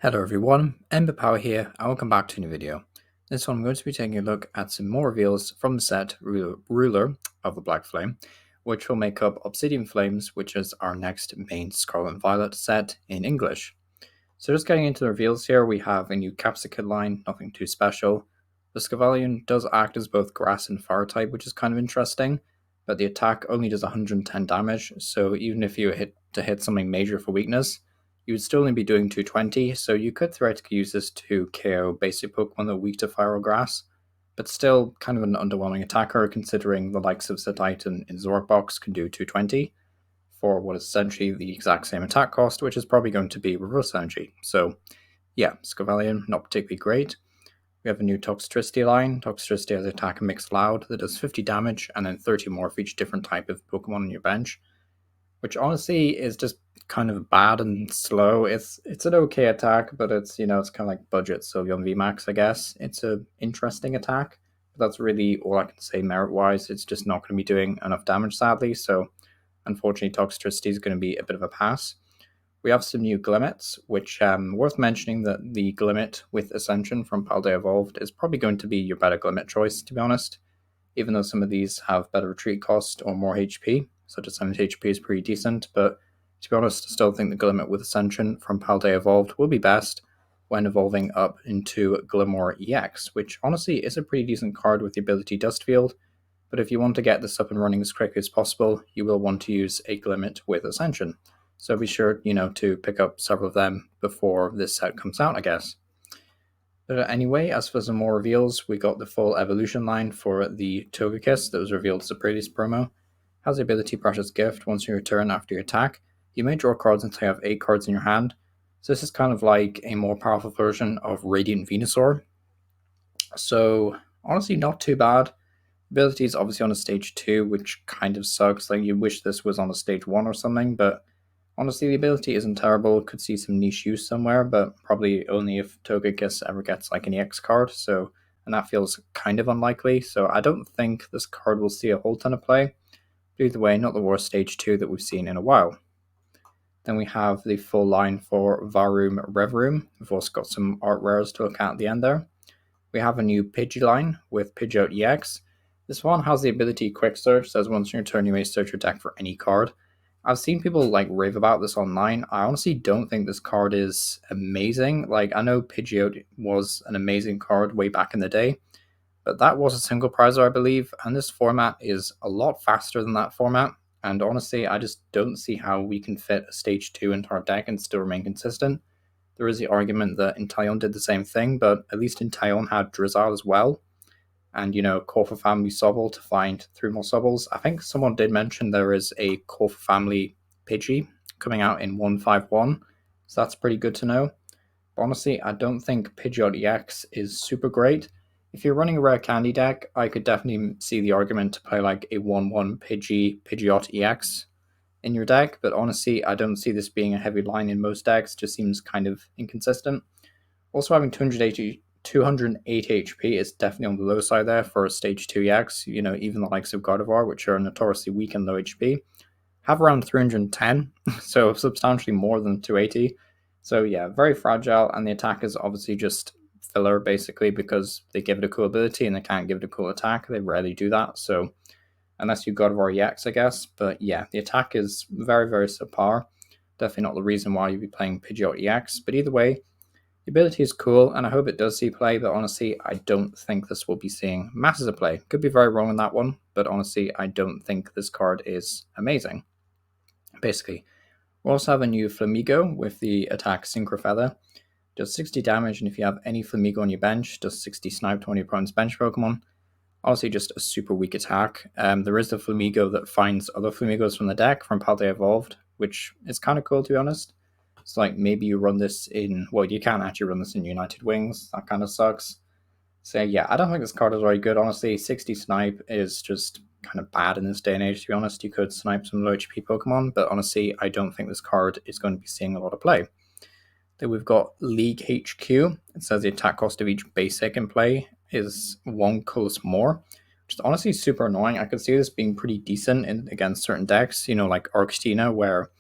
Hello everyone, Ember Power here, and welcome back to a new video. This one I'm going to be taking a look at some more reveals from the set Ruler of the Black Flame, which will make up Obsidian Flames, which is our next main Scarlet and Violet set in English. So just getting into the reveals here, we have a new Capsicum line, nothing too special. The Scavalion does act as both grass and fire type, which is kind of interesting, but the attack only does 110 damage, so even if you hit something major for weakness, you would still only be doing 220, so you could theoretically use this to KO basic Pokemon that are weak to fire or grass, but still kind of an underwhelming attacker considering the likes of Titan in Zorkbox can do 220 for what is essentially the exact same attack cost, which is probably going to be reverse energy. So yeah, Scavalion, not particularly great. We have a new Toxtricity line. Toxtricity has attack and mix loud that does 50 damage and then 30 more for each different type of Pokemon on your bench, which honestly is just kind of bad and slow. It's an okay attack, but it's it's kind of like budget Sylveon VMAX, I guess. It's an interesting attack, but that's really all I can say merit wise. It's just not going to be doing enough damage, sadly. So unfortunately, Toxtricity is going to be a bit of a pass. We have some new Glimmets, which worth mentioning that the Glimmet with Ascension from Paldea Evolved is probably going to be your better Glimmet choice, to be honest, even though some of these have better retreat cost or more HP, such as 70 HP is pretty decent, but to be honest, I still think the Glimmet with Ascension from Paldea Evolved will be best when evolving up into Glimmer EX, which honestly is a pretty decent card with the ability Dust Field, but if you want to get this up and running as quickly as possible, you will want to use a Glimmet with Ascension. So be sure, to pick up several of them before this set comes out, I guess. But anyway, as for some more reveals, we got the full evolution line for the Togekiss that was revealed as a previous promo. Has the ability Precious Gift. Once you return after your attack, you may draw cards until you have 8 cards in your hand. So this is kind of like a more powerful version of Radiant Venusaur. So honestly, not too bad. Ability is obviously on a stage 2, which kind of sucks. Like you wish this was on a stage 1 or something, but honestly, the ability isn't terrible. Could see some niche use somewhere, but probably only if Togekiss ever gets like an EX card. So, and that feels kind of unlikely. So I don't think this card will see a whole ton of play. But either way, not the worst stage 2 that we've seen in a while. Then we have the full line for Varoom Revroom. We've also got some art rares to look at the end there. We have a new Pidgey line with Pidgeot EX. This one has the ability Quick Search, says once in your turn you may search your deck for any card. I've seen people like rave about this online. I honestly don't think this card is amazing. Like I know Pidgeot was an amazing card way back in the day, but that was a single prizer, I believe, and this format is a lot faster than that format. And honestly, I just don't see how we can fit a stage 2 into our deck and still remain consistent. There is the argument that Inteleon did the same thing, but at least Inteleon had Drizzile as well. And, Core for Family Sobble to find 3 more Sobbles. I think someone did mention there is a Core for Family Pidgey coming out in 151, so that's pretty good to know. But honestly, I don't think Pidgeot EX is super great. If you're running a rare candy deck, I could definitely see the argument to play like a 1-1 Pidgeot EX in your deck, but honestly, I don't see this being a heavy line in most decks. Just seems kind of inconsistent. Also, having 280 HP is definitely on the low side there for a stage 2 EX. Even the likes of Gardevoir, which are notoriously weak and low HP, have around 310, so substantially more than 280. So yeah, very fragile, and the attack is obviously just filler basically because they give it a cool ability and they can't give it a cool attack. They rarely do that, so unless you Gardevoir EX, I guess. But yeah, the attack is very, very subpar. Definitely not the reason why you'd be playing Pidgeot EX, but either way, the ability is cool, and I hope it does see play, but honestly, I don't think this will be seeing masses of play. Could be very wrong on that one, but honestly, I don't think this card is amazing. Basically, we also have a new Flamigo with the attack Synchro Feather. Does 60 damage, and if you have any Flamigo on your bench, does 60 snipe to one of your opponent's bench Pokemon. Honestly, just a super weak attack. There is the Flamigo that finds other Flamigos from the deck from Paldea Evolved, which is kind of cool, to be honest. It's like maybe you run this in, well, you can't actually run this in United Wings. That kind of sucks. So yeah, I don't think this card is very good, honestly. 60 snipe is just kind of bad in this day and age, to be honest. You could snipe some low HP Pokemon, but honestly, I don't think this card is going to be seeing a lot of play. Then we've got League HQ. It says the attack cost of each basic in play is 1 colorless more, which is honestly super annoying. I could see this being pretty decent against certain decks, like Arctina, where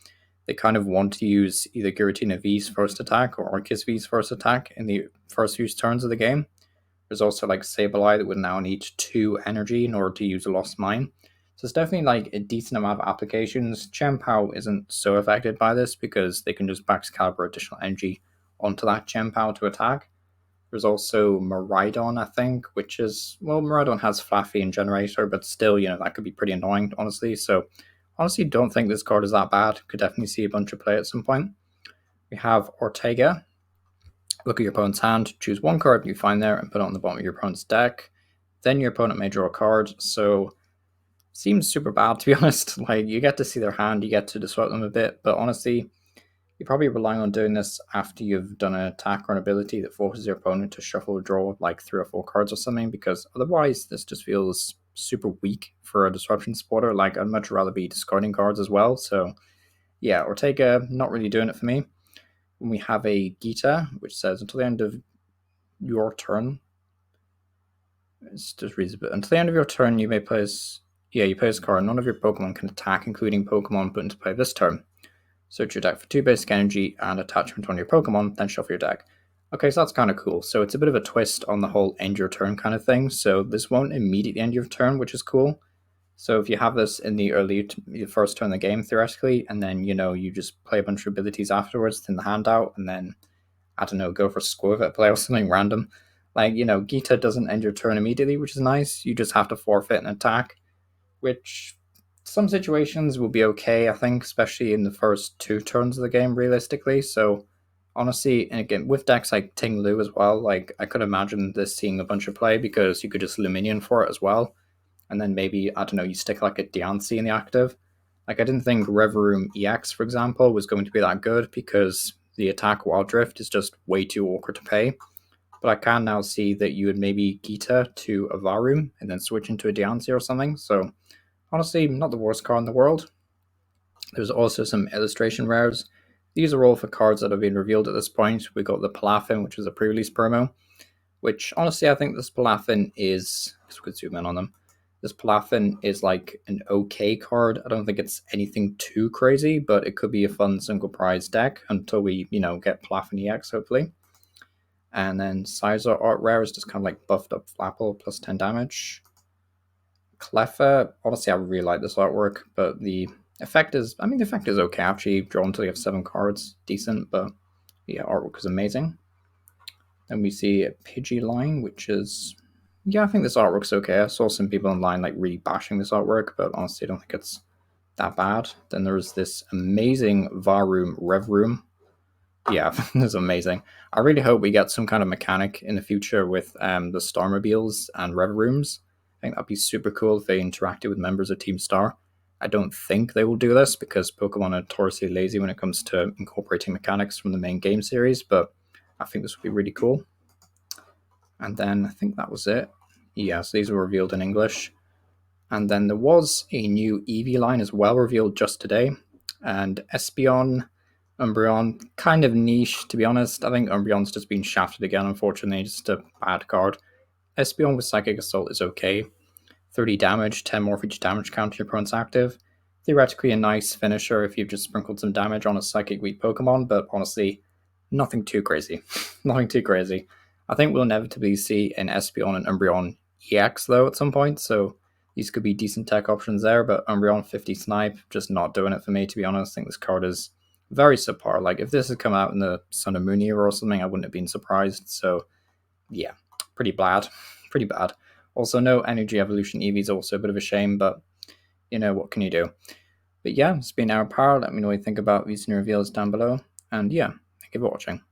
they kind of want to use either Giratina V's first attack or Arceus V's first attack in the first few turns of the game. There's also like Sableye that would now need 2 energy in order to use a Lost Mine. So it's definitely like a decent amount of applications. Chien-Pao isn't so affected by this because they can just back-caliber additional energy onto that Chien-Pao to attack. There's also Miraidon, I think, which is, well, Miraidon has Fluffy and Generator, but still, that could be pretty annoying, honestly. So, honestly, don't think this card is that bad. Could definitely see a bunch of play at some point. We have Ortega. Look at your opponent's hand, choose one card you find there, and put it on the bottom of your opponent's deck. Then your opponent may draw a card, so seems super bad, to be honest. Like, you get to see their hand, you get to disrupt them a bit, but honestly, you're probably relying on doing this after you've done an attack or an ability that forces your opponent to shuffle or draw like 3 or 4 cards or something, because otherwise this just feels super weak for a disruption supporter. Like, I'd much rather be discarding cards as well. So yeah, Ortega, not really doing it for me. When we have a Gita, which says until the end of your turn, it's just reads a bit. Until the end of your turn, you may place you play this card. None of your Pokemon can attack, including Pokemon put into play this turn. Search your deck for 2 basic energy and attachment on your Pokemon, then shuffle your deck. Okay, so that's kind of cool. So it's a bit of a twist on the whole end your turn kind of thing. So this won't immediately end your turn, which is cool. So if you have this in the first turn of the game, theoretically, and then, you just play a bunch of abilities afterwards, thin the hand out, and then, I don't know, go for Squirtle play or something random. Like, Gita doesn't end your turn immediately, which is nice. You just have to forfeit an attack, which some situations will be okay, I think, especially in the first 2 turns of the game, realistically. So, honestly, and again, with decks like Ting Lu as well, like, I could imagine this seeing a bunch of play because you could just Luminion for it as well. And then maybe, I don't know, you stick like a Diancie in the active. Like, I didn't think Reverum EX, for example, was going to be that good because the attack Wild Drift is just way too awkward to pay. But I can now see that you would maybe Gita to a Varum and then switch into a Diancie or something. So, honestly, not the worst card in the world. There's also some illustration rares. These are all for cards that have been revealed at this point. We got the Palafin, which is a pre-release promo, which honestly I think this Palafin is, because we could zoom in on them, this Palafin is like an okay card. I don't think it's anything too crazy, but it could be a fun single prize deck until we, get Palafin EX, hopefully. And then Sizer Art Rare is just kind of like buffed up Flapple plus 10 damage. Cleffa, honestly, I really like this artwork, but the effect is okay, actually. Draw until you have 7 cards, decent, but yeah, artwork is amazing. Then we see a Pidgey line, which is, I think this artwork's okay. I saw some people online like really bashing this artwork, but honestly, I don't think it's that bad. Then there's this amazing Varum Revroom. Yeah, this is amazing. I really hope we get some kind of mechanic in the future with the Starmobiles and Revrooms. I think that'd be super cool if they interacted with members of Team Star. I don't think they will do this because Pokemon are notoriously lazy when it comes to incorporating mechanics from the main game series, but I think this would be really cool. And then I think that was it. Yes, these were revealed in English. And then there was a new Eevee line as well revealed just today. And Espeon, Umbreon, kind of niche, to be honest. I think Umbreon's just been shafted again, unfortunately. Just a bad card. Espeon with Psychic Assault is okay. 30 damage, 10 more for each damage count your opponent's active. Theoretically a nice finisher if you've just sprinkled some damage on a Psychic weak Pokemon, but honestly, nothing too crazy. Nothing too crazy. I think we'll inevitably see an Espeon and Umbreon EX though at some point, so these could be decent tech options there, but Umbreon 50 Snipe, just not doing it for me, to be honest. I think this card is very subpar. Like, if this had come out in the Sun and Moon era or something, I wouldn't have been surprised. So, yeah, pretty bad. Pretty bad. Also, no Energy Evolution Eevee is also a bit of a shame, but, what can you do? But yeah, it's been our power. Let me know what you think about these new reveals down below. And yeah, thank you for watching.